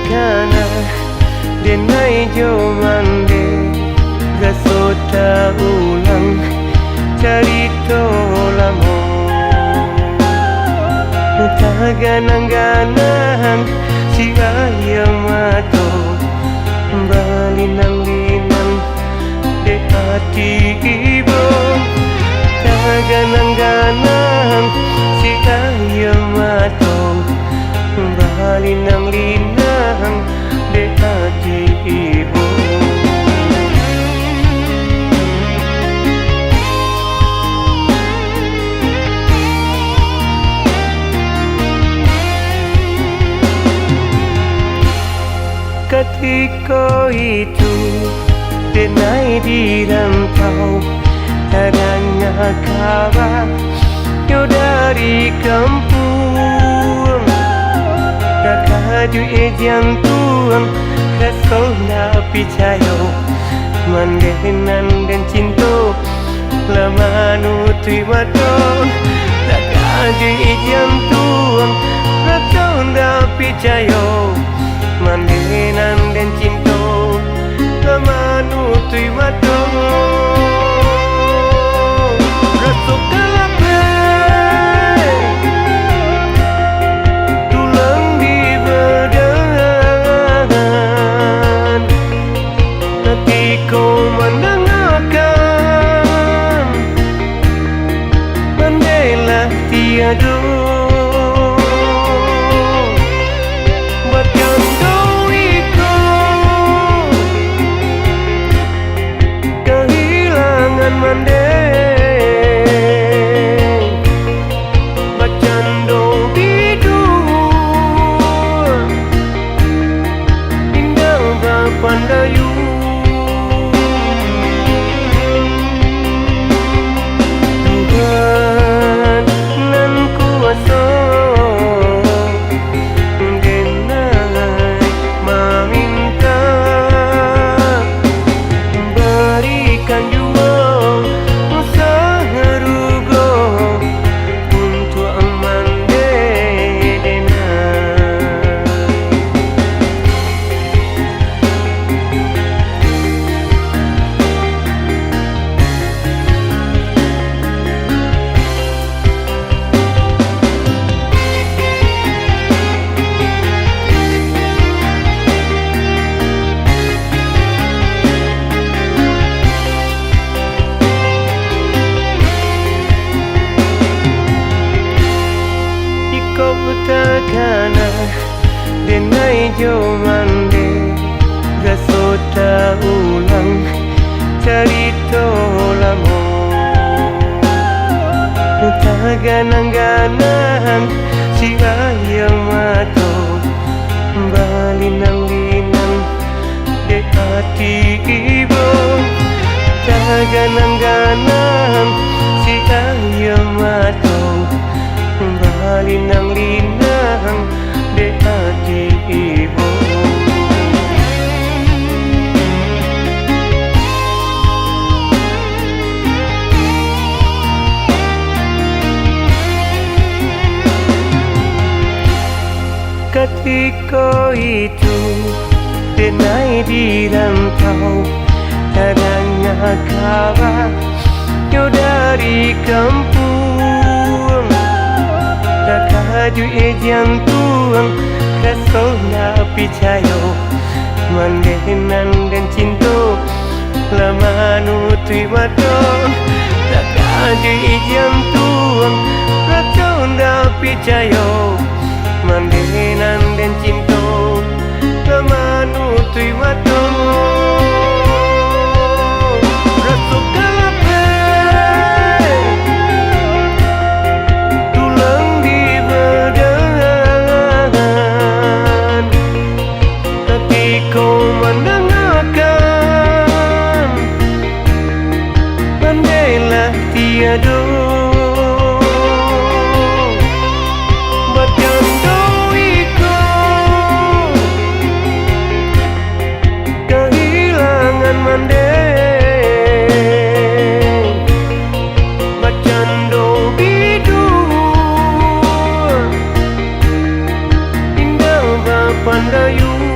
kana denai jo mande gasota ulang carito lamo taganang-ganang si ayam mato balinang-linang de hati ibu taganang-ganang si ayam mato balinang-linang de hati ibu. Ketika itu denai di rantau adanya kabar yo dari kampung kakaju jantung kesel na picayo mandenan dan cinta lama nutui wadon kakaju jantung kesel na picayo mandenan dan cinta lama nutui wadon rasuk kalape tulang di badan ketika mendengarkan mandailah tiada Pandayu Tuhan nan kuasa denai meminta berikan jua usaharugo untuk aman kana denai jo mande gasota ulang carito lamo taganang-ganang si ayam mato balinang-linang de hati ibu taganang-ganang si ayam mato balinang-linang de hati ibu. Ketika itu denai di rantau adanya kabar yo dari kampung kakaju jantung kesel na picayo mandenan dan cinta lama nutui wadon kakaju jantung kesel na picayo mandenan dan cinta lama nutui wadon rasuk kalape tulang di badan ketika mendengarkan mandailah tiada Pandayu